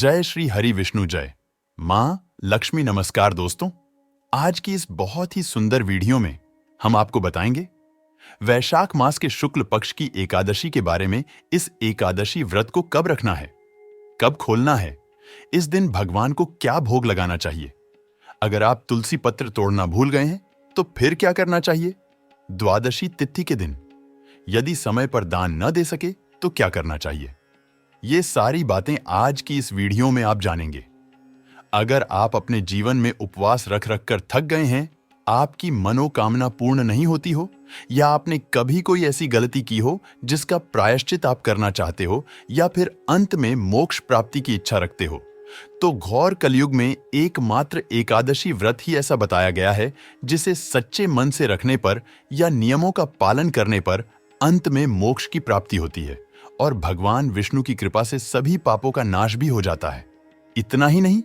जय श्री हरि विष्णु जय। मां लक्ष्मी नमस्कार। दोस्तों, आज की इस बहुत ही सुंदर वीडियो में हम आपको बताएंगे वैशाख मास के शुक्ल पक्ष की एकादशी के बारे में। इस एकादशी व्रत को कब रखना है, कब खोलना है, इस दिन भगवान को क्या भोग लगाना चाहिए, अगर आप तुलसी पत्र तोड़ना भूल गए हैं तो फिर क्या करना चाहिए, द्वादशी तिथि के दिन यदि समय पर दान न दे सके तो क्या करना चाहिए, ये सारी बातें आज की इस वीडियो में आप जानेंगे। अगर आप अपने जीवन में उपवास रख रख कर थक गए हैं, आपकी मनोकामना पूर्ण नहीं होती हो, या आपने कभी कोई ऐसी गलती की हो जिसका प्रायश्चित आप करना चाहते हो, या फिर अंत में मोक्ष प्राप्ति की इच्छा रखते हो, तो घोर कलयुग में एकमात्र एकादशी व्रत ही ऐसा बताया गया है जिसे सच्चे मन से रखने पर या नियमों का पालन करने पर अंत में मोक्ष की प्राप्ति होती है और भगवान विष्णु की कृपा से सभी पापों का नाश भी हो जाता है। इतना ही नहीं,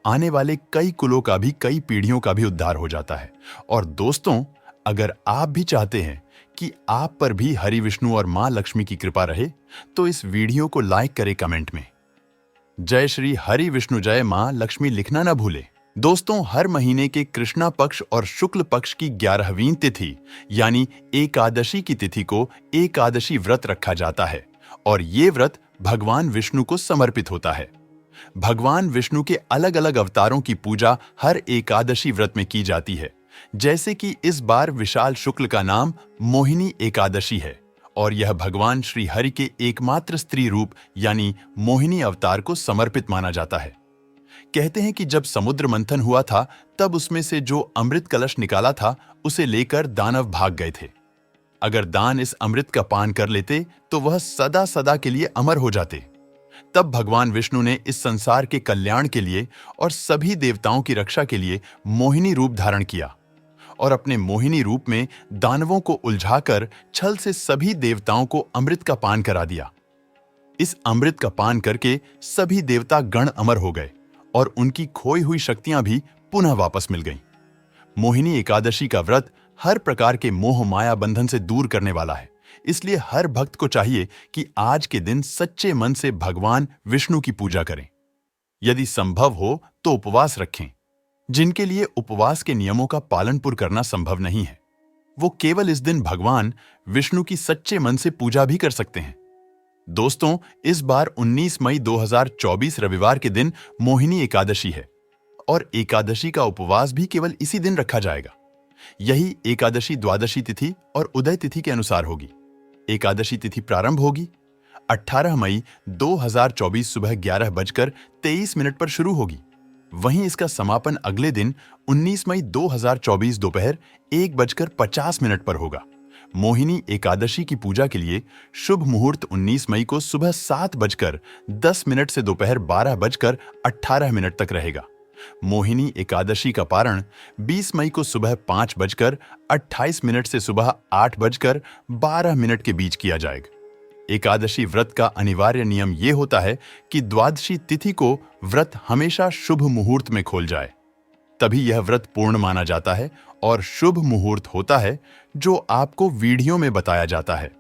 आने वाले कई कुलों का भी, कई पीढ़ियों का भी उद्धार हो जाता है। और दोस्तों, अगर आप भी चाहते हैं कि आप पर भी हरि विष्णु और मां लक्ष्मी की कृपा रहे, तो इस वीडियो को लाइक करें, कमेंट में जय श्री हरि विष्णु जय मां लक्ष्मी लिखना ना भूले। दोस्तों, हर महीने के कृष्णा पक्ष और शुक्ल पक्ष की 11वीं तिथि यानी एकादशी की तिथि को एकादशी व्रत रखा जाता है और ये व्रत भगवान विष्णु को समर्पित होता है। भगवान विष्णु के अलग अलग अवतारों की पूजा हर एकादशी व्रत में की जाती है, जैसे कि इस बार विशाल शुक्ल का नाम मोहिनी एकादशी है और यह भगवान श्री हरि के एकमात्र स्त्री रूप यानी मोहिनी अवतार को समर्पित माना जाता है। कहते हैं कि जब समुद्र मंथन हुआ था तब उसमें से जो अमृत कलश निकाला था उसे लेकर दानव भाग गए थे। अगर दान इस अमृत का पान कर लेते तो वह सदा सदा के लिए अमर हो जाते। तब भगवान विष्णु ने इस संसार के कल्याण के लिए और सभी देवताओं की रक्षा के लिए मोहिनी रूप धारण किया और अपने मोहिनी रूप में दानवों को उलझाकर छल से सभी देवताओं को अमृत का पान करा दिया। इस अमृत का पान करके सभी देवता गण अमर हो गए और उनकी खोई हुई शक्तियां भी पुनः वापस मिल गईं। मोहिनी एकादशी का व्रत हर प्रकार के मोह माया बंधन से दूर करने वाला है, इसलिए हर भक्त को चाहिए कि आज के दिन सच्चे मन से भगवान विष्णु की पूजा करें। यदि संभव हो तो उपवास रखें। जिनके लिए उपवास के नियमों का पालन पूर्ण करना संभव नहीं है, वो केवल इस दिन भगवान विष्णु की सच्चे मन से पूजा भी कर सकते हैं। दोस्तों, इस बार 19 मई 2024 रविवार के दिन मोहिनी एकादशी है और एकादशी का उपवास भी केवल इसी दिन रखा जाएगा। यही एकादशी द्वादशी तिथि और उदय तिथि के अनुसार होगी। एकादशी तिथि प्रारंभ होगी 18 मई 2024 सुबह 11:23 पर शुरू होगी। वहीं इसका समापन अगले दिन 19 मई 2024 दोपहर 1:50 पर होगा। मोहिनी एकादशी की पूजा के लिए शुभ मुहूर्त 19 मई को सुबह 7:10 से दोपहर 12:18 तक रहेगा। मोहिनी एकादशी का पारण 20 मई को सुबह 5:28 से सुबह 8:12 के बीच किया जाएगा। एकादशी व्रत का अनिवार्य नियम यह होता है कि द्वादशी तिथि को व्रत हमेशा शुभ मुहूर्त में खोल जाए, तभी यह व्रत पूर्ण माना जाता है और शुभ मुहूर्त होता है जो आपको वीडियो में बताया जाता है।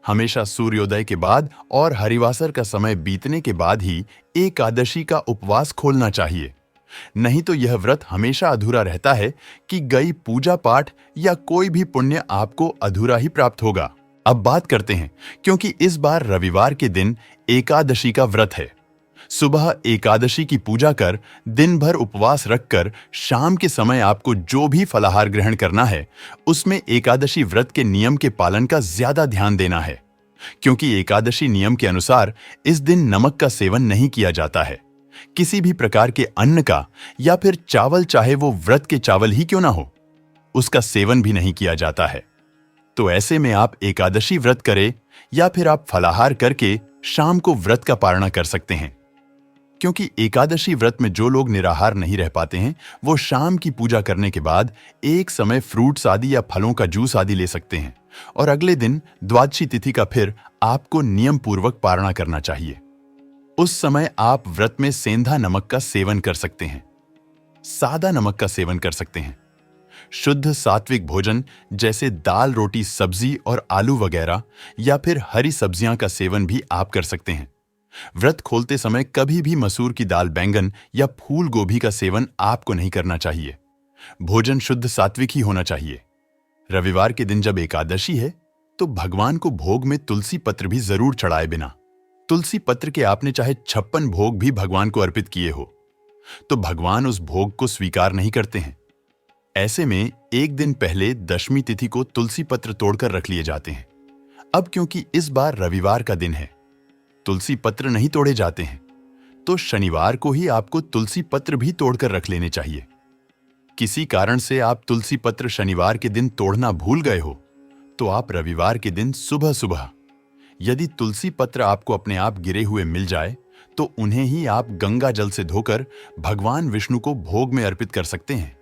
हमेशा सूर्योदय के बाद और हरिवासर का समय बीतने के बाद ही एकादशी का उपवास खोलना चाहिए, नहीं तो यह व्रत हमेशा अधूरा रहता है कि गई पूजा पाठ या कोई भी पुण्य आपको अधूरा ही प्राप्त होगा। अब बात करते हैं, क्योंकि इस बार रविवार के दिन एकादशी का व्रत है। सुबह एकादशी की पूजा कर दिन भर उपवास रखकर शाम के समय आपको जो भी फलाहार ग्रहण करना है उसमें एकादशी व्रत के नियम के पालन का ज्यादा ध्यान देना है, क्योंकि एकादशी नियम के अनुसार इस दिन नमक का सेवन नहीं किया जाता है। किसी भी प्रकार के अन्न का या फिर चावल, चाहे वो व्रत के चावल ही क्यों ना हो, उसका सेवन भी नहीं किया जाता है। तो ऐसे में आप एकादशी व्रत करें या फिर आप फलाहार करके शाम को व्रत का पारणा कर सकते हैं, क्योंकि एकादशी व्रत में जो लोग निराहार नहीं रह पाते हैं वो शाम की पूजा करने के बाद एक समय फ्रूट्स आदि या फलों का जूस आदि ले सकते हैं और अगले दिन द्वादशी तिथि का फिर आपको नियम पूर्वक पारणा करना चाहिए। उस समय आप व्रत में सेंधा नमक का सेवन कर सकते हैं, सादा नमक का सेवन कर सकते हैं। शुद्ध सात्विक भोजन जैसे दाल, रोटी, सब्जी और आलू वगैरह या फिर हरी सब्जियां का सेवन भी आप कर सकते हैं। व्रत खोलते समय कभी भी मसूर की दाल, बैंगन या फूल गोभी का सेवन आपको नहीं करना चाहिए। भोजन शुद्ध सात्विक ही होना चाहिए। रविवार के दिन जब एकादशी है तो भगवान को भोग में तुलसी पत्र भी जरूर चढ़ाए बिना। तुलसी पत्र के आपने चाहे 56 भोग भी भगवान को अर्पित किए हो तो भगवान उस भोग को स्वीकार नहीं करते हैं। ऐसे में एक दिन पहले दशमी तिथि को तुलसी पत्र तोड़कर रख लिए जाते हैं। अब क्योंकि इस बार रविवार का दिन है, तुलसी पत्र नहीं तोड़े जाते हैं, तो शनिवार को ही आपको तुलसी पत्र भी तोड़कर रख लेने चाहिए। किसी कारण से आप तुलसी पत्र शनिवार के दिन तोड़ना भूल गए हो तो आप रविवार के दिन सुबह सुबह यदि तुलसी पत्र आपको अपने आप गिरे हुए मिल जाए तो उन्हें ही आप गंगा जल से धोकर भगवान विष्णु को भोग में अर्पित कर सकते हैं।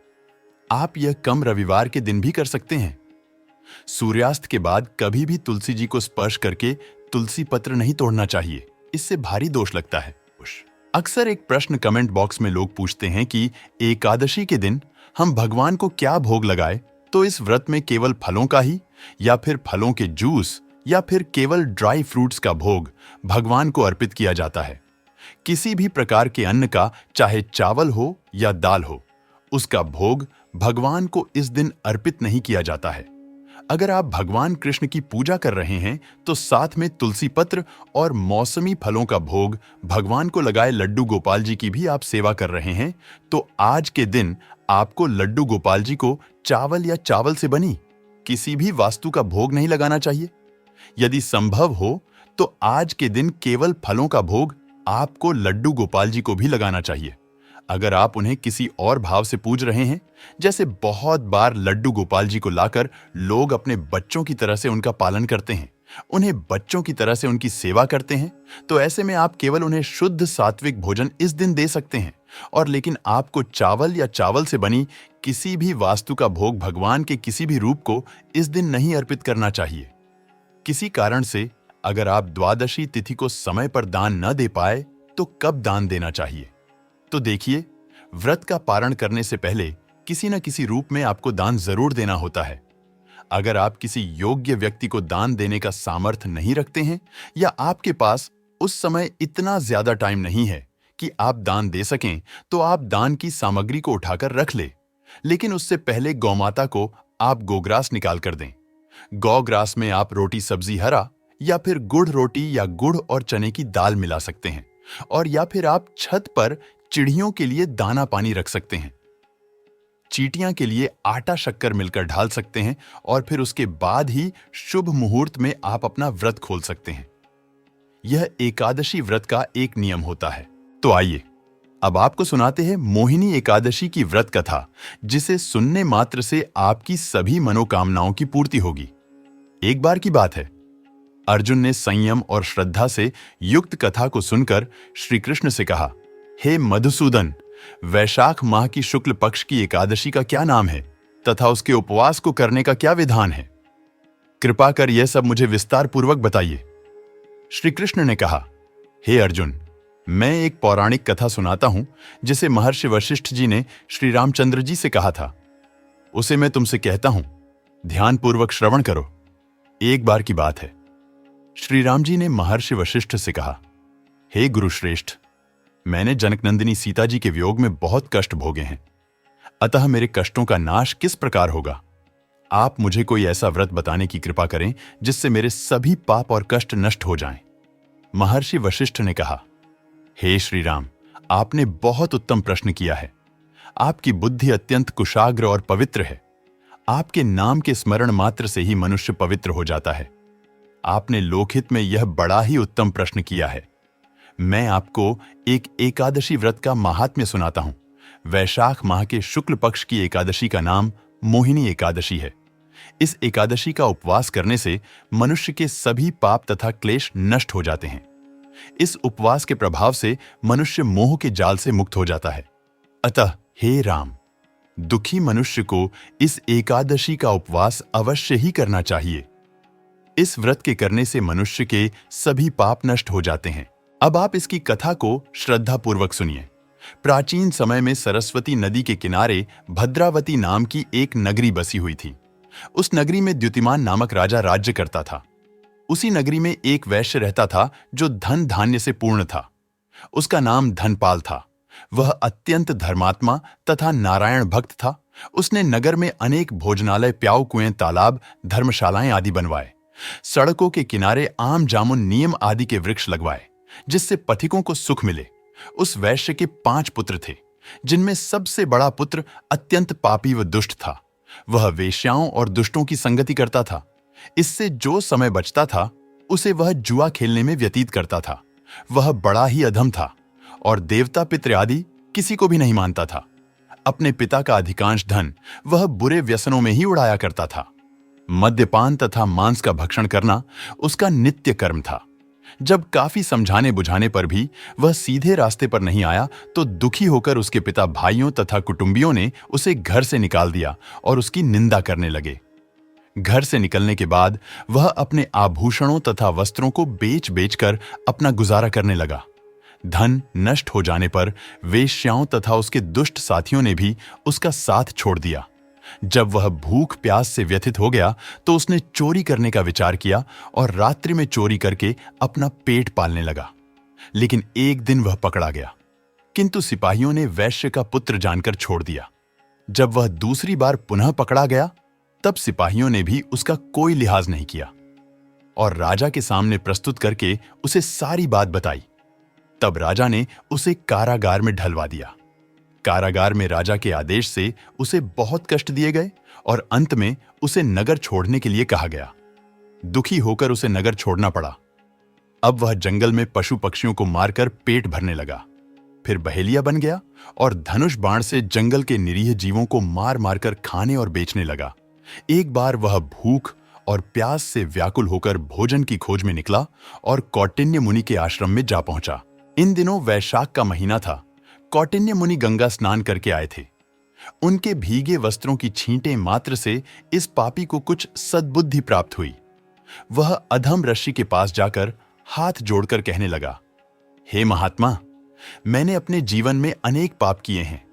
आप यह कम रविवार के दिन भी कर सकते हैं। सूर्यास्त के बाद कभी भी तुलसी जी को स्पर्श करके तुलसी पत्र नहीं तोड़ना चाहिए, इससे भारी दोष लगता है। अक्सर एक प्रश्न कमेंट बॉक्स में लोग पूछते हैं कि एकादशी के दिन हम भगवान को क्या भोग लगाए, तो इस व्रत में केवल फलों का ही या फिर फलों के जूस या फिर केवल ड्राई फ्रूट्स का भोग भगवान को अर्पित किया जाता है। किसी भी प्रकार के अन्न का, चाहे चावल हो या दाल हो, उसका भोग भगवान को इस दिन अर्पित नहीं किया जाता है। अगर आप भगवान कृष्ण की पूजा कर रहे हैं तो साथ में तुलसी पत्र और मौसमी फलों का भोग भगवान को लगाए लड्डू गोपाल जी की भी आप सेवा कर रहे हैं, तो आज के दिन आपको लड्डू गोपाल जी को चावल या चावल से बनी किसी भी वस्तु का भोग नहीं लगाना चाहिए। यदि संभव हो तो आज के दिन केवल फलों का भोग आपको लड्डू गोपाल जी को भी लगाना चाहिए। अगर आप उन्हें किसी और भाव से पूज रहे हैं, जैसे बहुत बार लड्डू गोपाल जी को लाकर लोग अपने बच्चों की तरह से उनका पालन करते हैं, उन्हें बच्चों की तरह से उनकी सेवा करते हैं, तो ऐसे में आप केवल उन्हें शुद्ध सात्विक भोजन इस दिन दे सकते हैं। और लेकिन आपको चावल या चावल से बनी किसी भी वास्तु का भोग भगवान के किसी भी रूप को इस दिन नहीं अर्पित करना चाहिए। किसी कारण से अगर आप द्वादशी तिथि को समय पर दान न दे पाए तो कब दान देना चाहिए? तो देखिए, व्रत का पारण करने से पहले किसी न किसी रूप में आपको दान जरूर देना होता है। अगर आप किसी योग्य व्यक्ति को दान देने का सामर्थ्य नहीं रखते हैं या आपके पास उस समय इतना ज्यादा टाइम नहीं है कि आप दान दे सकें, तो आप दान की सामग्री को उठाकर रख ले, लेकिन उससे पहले गौमाता को आप गोग्रास निकाल कर दें। गौग्रास में आप रोटी सब्जी हरा या फिर गुड़ रोटी या गुड़ और चने की दाल मिला सकते हैं, और या फिर आप छत पर चिड़ियों के लिए दाना पानी रख सकते हैं। चींटियां के लिए आटा शक्कर मिलकर ढाल सकते हैं और फिर उसके बाद ही शुभ मुहूर्त में आप अपना व्रत खोल सकते हैं। यह एकादशी व्रत का एक नियम होता है। तो आइए अब आपको सुनाते हैं मोहिनी एकादशी की व्रत कथा, जिसे सुनने मात्र से आपकी सभी मनोकामनाओं की पूर्ति होगी। एक बार की बात है, अर्जुन ने संयम और श्रद्धा से युक्त कथा को सुनकर श्री कृष्ण से कहा, हे मधुसूदन, वैशाख माह की शुक्ल पक्ष की एकादशी का क्या नाम है तथा उसके उपवास को करने का क्या विधान है? कृपा कर यह सब मुझे विस्तार पूर्वक बताइए। श्री कृष्ण ने कहा, हे अर्जुन, मैं एक पौराणिक कथा सुनाता हूं जिसे महर्षि वशिष्ठ जी ने श्री रामचंद्र जी से कहा था। उसे मैं तुमसे कहता हूं, ध्यानपूर्वक श्रवण करो। एक बार की बात है, श्री राम जी ने महर्षि वशिष्ठ से कहा, हे गुरुश्रेष्ठ, मैंने जनकनंदिनी सीता जी के वियोग में बहुत कष्ट भोगे हैं, अतः मेरे कष्टों का नाश किस प्रकार होगा? आप मुझे कोई ऐसा व्रत बताने की कृपा करें जिससे मेरे सभी पाप और कष्ट नष्ट हो जाएं। महर्षि वशिष्ठ ने कहा, हे श्री राम, आपने बहुत उत्तम प्रश्न किया है। आपकी बुद्धि अत्यंत कुशाग्र और पवित्र है। आपके नाम के स्मरण मात्र से ही मनुष्य पवित्र हो जाता है। आपने लोकहित में यह बड़ा ही उत्तम प्रश्न किया है। मैं आपको एक एकादशी व्रत का महात्म्य सुनाता हूं। वैशाख माह के शुक्ल पक्ष की एकादशी का नाम मोहिनी एकादशी है। इस एकादशी का उपवास करने से मनुष्य के सभी पाप तथा क्लेश नष्ट हो जाते हैं। इस उपवास के प्रभाव से मनुष्य मोह के जाल से मुक्त हो जाता है। अतः हे राम, दुखी मनुष्य को इस एकादशी का उपवास अवश्य ही करना चाहिए। इस व्रत के करने से मनुष्य के सभी पाप नष्ट हो जाते हैं। अब आप इसकी कथा को श्रद्धापूर्वक सुनिए। प्राचीन समय में सरस्वती नदी के किनारे भद्रावती नाम की एक नगरी बसी हुई थी। उस नगरी में द्युतिमान नामक राजा राज्य करता था। उसी नगरी में एक वैश्य रहता था जो धन धान्य से पूर्ण था। उसका नाम धनपाल था। वह अत्यंत धर्मात्मा तथा नारायण भक्त था। उसने नगर में अनेक भोजनालय, प्याऊ कुएं, तालाब, धर्मशालाएं आदि बनवाए। सड़कों के किनारे आम, जामुन, नीम आदि के वृक्ष लगवाए, जिससे पथिकों को सुख मिले। उस वैश्य के 5 पुत्र थे, जिनमें सबसे बड़ा पुत्र अत्यंत पापी व दुष्ट था। वह वेश्याओं और दुष्टों की संगति करता था। इससे जो समय बचता था उसे वह जुआ खेलने में व्यतीत करता था। वह बड़ा ही अधम था और देवता, पितृ आदि किसी को भी नहीं मानता था। अपने पिता का अधिकांश धन वह बुरे व्यसनों में ही उड़ाया करता था। मद्यपान तथा मांस का भक्षण करना उसका नित्य कर्म था। जब काफी समझाने बुझाने पर भी वह सीधे रास्ते पर नहीं आया तो दुखी होकर उसके पिता, भाइयों तथा कुटुंबियों ने उसे घर से निकाल दिया और उसकी निंदा करने लगे। घर से निकलने के बाद वह अपने आभूषणों तथा वस्त्रों को बेच बेचकर अपना गुजारा करने लगा। धन नष्ट हो जाने पर वेश्याओं तथा उसके दुष्ट साथियों ने भी उसका साथ छोड़ दिया। जब वह भूख प्यास से व्यथित हो गया तो उसने चोरी करने का विचार किया और रात्रि में चोरी करके अपना पेट पालने लगा। लेकिन एक दिन वह पकड़ा गया, किंतु सिपाहियों ने वैश्य का पुत्र जानकर छोड़ दिया। जब वह दूसरी बार पुनः पकड़ा गया तब सिपाहियों ने भी उसका कोई लिहाज नहीं किया और राजा के सामने प्रस्तुत करके उसे सारी बात बताई। तब राजा ने उसे कारागार में ढलवा दिया। कारागार में राजा के आदेश से उसे बहुत कष्ट दिए गए और अंत में उसे नगर छोड़ने के लिए कहा गया। दुखी होकर उसे नगर छोड़ना पड़ा। अब वह जंगल में पशु पक्षियों को मारकर पेट भरने लगा। फिर बहेलिया बन गया और धनुष बाण से जंगल के निरीह जीवों को मार मारकर खाने और बेचने लगा। एक बार वह भूख और प्यास से व्याकुल होकर भोजन की खोज में निकला और कौटिन्य मुनि के आश्रम में जा पहुंचा। इन दिनों वैशाख का महीना था। कौटिन्य मुनि गंगा स्नान करके आए थे। उनके भीगे वस्त्रों की छींटे मात्र से इस पापी को कुछ सद्बुद्धि प्राप्त हुई। वह अधम ऋषि के पास जाकर हाथ जोड़कर कहने लगा, हे महात्मा, मैंने अपने जीवन में अनेक पाप किए हैं।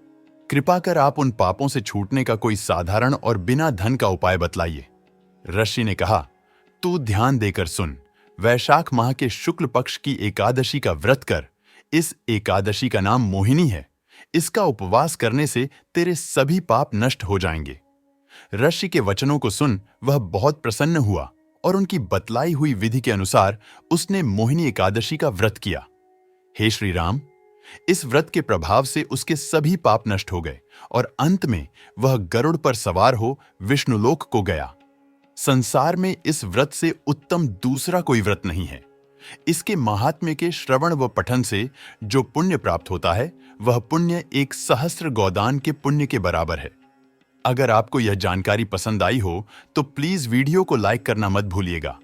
कृपा कर आप उन पापों से छूटने का कोई साधारण और बिना धन का उपाय बतलाइए। ऋषि ने कहा, तू ध्यान देकर सुन। वैशाख माह के शुक्ल पक्ष की एकादशी का व्रत कर। इस एकादशी का नाम मोहिनी है। इसका उपवास करने से तेरे सभी पाप नष्ट हो जाएंगे। ऋषि के वचनों को सुन वह बहुत प्रसन्न हुआ और उनकी बतलाई हुई विधि के अनुसार उसने मोहिनी एकादशी का व्रत किया। हे श्री राम, इस व्रत के प्रभाव से उसके सभी पाप नष्ट हो गए और अंत में वह गरुड़ पर सवार हो विष्णुलोक को गया। संसार में इस व्रत से उत्तम दूसरा कोई व्रत नहीं है। इसके महात्म्य के श्रवण व पठन से जो पुण्य प्राप्त होता है वह पुण्य 1,000 गोदान के पुण्य के बराबर है। अगर आपको यह जानकारी पसंद आई हो तो प्लीज वीडियो को लाइक करना मत भूलिएगा